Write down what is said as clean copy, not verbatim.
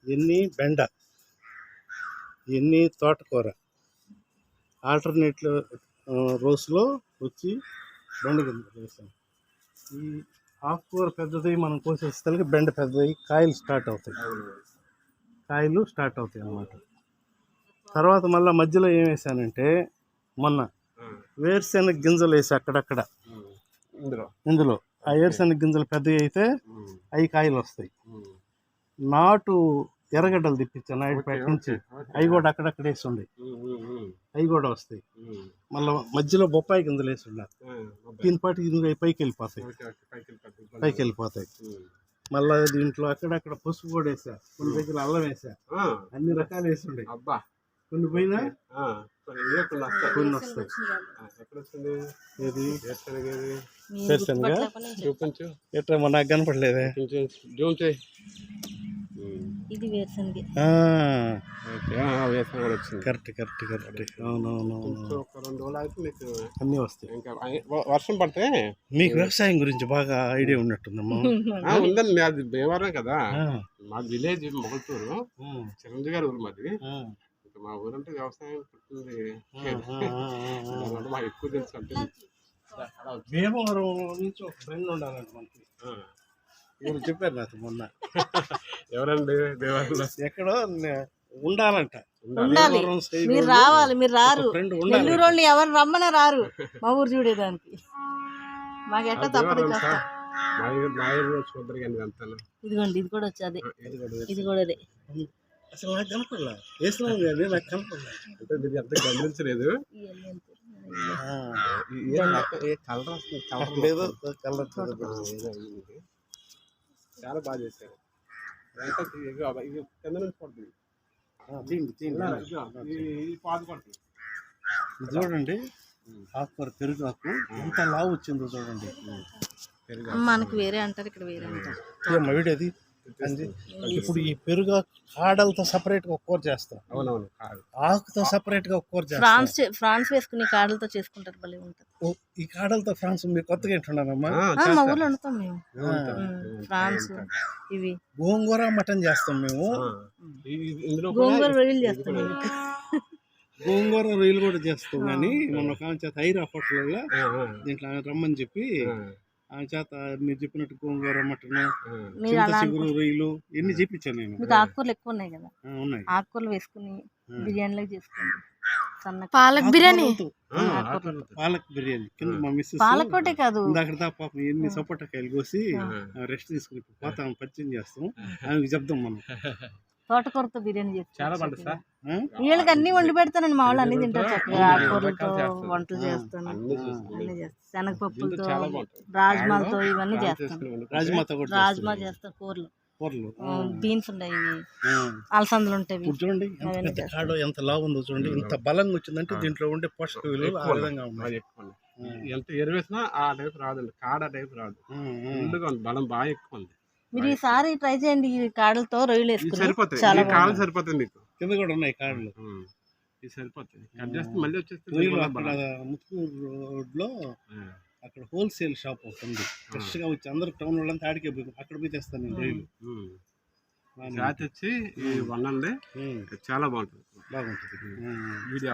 ఎన్ని బెండ, ఎన్ని తోటకూర, ఆల్టర్నేట్ రోస్లో వచ్చి బెండ గింజలు వేసాం. ఈ ఆకుకూర పెద్దది మనం కోసేసరికి బెండ పెద్దది, కాయలు స్టార్ట్ అవుతాయి అన్నమాట. తర్వాత మళ్ళీ మధ్యలో ఏం వేసానంటే మొన్న వేరుశెనగ గింజలు వేసి అక్కడక్కడ ఇందులో ఆ వేరుశెనగ గింజలు పెద్దవి అయితే అవి కాయలు వస్తాయి. నాటు ఎర్రగడ్డలు తెప్పించాను నాయుడుపేట నుంచి, అవి కూడా అక్కడక్కడ వేసి ఉండే, అవి కూడా వస్తాయి. మళ్ళీ మధ్యలో బొప్పాయి గింజలు వేసి ఉన్నారు, దీనిపాటి ఇందులో పైకి వెళ్ళిపోతాయి. మళ్ళీ దీంట్లో అక్కడక్కడ పసుపు కూడా వేసా, కొన్ని దగ్గర అల్లం వేసా, అన్ని రకాలు వేసి ఉండే. కొన్ని పోయినా కొన్ని వస్తాయి. ఎట్లా నాకు కనపడలేదే. కరెక్ట్. అవునవును, అన్నీ వస్తాయి. వర్షం పడితే మీకు వ్యవసాయం గురించి బాగా ఐడియా ఉన్నట్టుందమ్మా. ఉందండి, అది భీమవరం కదా, మా విలేజ్ మొగల్తూరు, చిరంజీవి గారి ఊరు మాది. మా ఊరంటే వ్యవసాయం పుట్టింది, మాకు ఎక్కువ తెలుసు. అంటే భీమవరం నుంచి ఒక ఫ్రెండ్ ఉండాలంట మనకి, మీరు చెప్పారు నాకు మొన్న. ఎవరండి? భీమవరంలో ఎక్కడో ఉండాలంట. మీరు రావాలి, మీరు రారు. నెల్లూరు వాళ్ళు ఎవరు రమ్మని రారు మా ఊరు చూడేదానికి. మాకు ఎట్లా తప్పదు. ఇదిగోండి, ఇది కూడా వచ్చేది, ఇది కూడా అదే. అసలు నాకు కనపడలే, వేసినాం కానీ నాకు కనపడలే. అంటే మీరు ఎంత గమనించలేదు. చాలా బాగా చేశారు. ఇది కింద నుంచి పడుతుంది, చూడండి. ఆకుకూర పెరుగు ఆకు ఎంత లావు వచ్చిందో చూడండి. మనకు వేరే అంటారు, ఇక్కడ వేరే అంటారు. వీడేది ఇప్పుడు ఈ పెరుగు కాడలతో సపరేట్ గా ఒక కూర చేస్తాం. అవునవును, ఆకుతో సపరేట్ గా ఒక కూర చేస్తాం. ఫ్రాన్స్ వేసుకుని కాడలతో చేసుకుంటారు, భలే ఉంటుంది. ఈ కాడలతో ఫ్రాన్స్ మీరు కొత్తగా ఏంటున్నారమ్మా? మా ఊర్లో వండుతాం మేము ఫ్రాన్స్. ఇవి గోంగూర మటన్ చేస్తాం మేము, గోంగూర రొయ్యలు చేస్తాం, గోంగూర రొయ్యలు కూడా చేస్తాం. కానీ మొన్న ఒక చేత ఐరా హోటల్లో దీంట్లో రమ్మని చెప్పి ఆ చేత మీరు చెప్పినట్టు గోంగూర మటన్, చిగురు రొయ్యలు ఎన్ని చెప్పించాను నేను. మీకు ఆకుకూరలు ఎక్కువ ఉన్నాయి కదా, ఉన్నాయి. ఆకుకూరలు వేసుకుని బిర్యానీలో చేసుకోండి. పాలక్ బిర్యానీ కింద మా మిస్సెస్ పాలకోటే కాదు, ఇందాక పాపం ఎన్ని సపోటాకాయలు కోసి రెస్ట్ తీసుకుని పోతాం, పరిచయం చేస్తాం. ఆమెకి చెప్దాం మనం. తోటకూరతో బిర్యానీ చాలా బాగుంటుంది సార్. వీళ్ళకి అన్ని వండి పెడతానండి, మా వాళ్ళు అన్ని తింటారు చక్కగా. ఆకుకూరలతో వంటలు చేస్తాను, అన్ని చేస్తాను. శనగపప్పులతో, రాజ్మాలతో ఇవన్నీ చేస్తాను. రాజ్మా చేస్తాను, కూరలు, బీన్స్ ఉంటాయి, అలసందలు ఉంటాయి. చూడండి ఎంత కాడో ఎంత లావు ఉందో చూడండి, ఇంత బలంగా వచ్చిందంటే దీంట్లో ఉండే పోషక విలువలు ఆ విధంగా ఉన్నాయి. ఎంత ఎరువేసినా ఆ టైప్ రాదండి, కాడ టైప్ రాదు, బలం బాగా ఎక్కువ ఉంది. మీరు ఈసారి ట్రై చేయండి, ఈ కాడలతో రొయ్యలు వేసుకుని సరిపోతాయి. కాడలు సరిపోతాయి, మీకు కింద కూడా ఉన్నాయి కాడలు, ఇది సరిపోతాయి. కట్ చేస్తే మళ్ళీ వచ్చేస్తుంది. ముత్తుకూరు రోడ్ లో అక్కడ హోల్సేల్ షాప్ ఉంది, ఫ్రెష్ గా వచ్చి అందరు టౌన్ వాళ్ళంతా ఆడికే పోయి అక్కడ పోయి తెస్తాను నేను రొయ్యలు. జాతి వచ్చి వండండి, చాలా బాగుంటుంది. వీడియో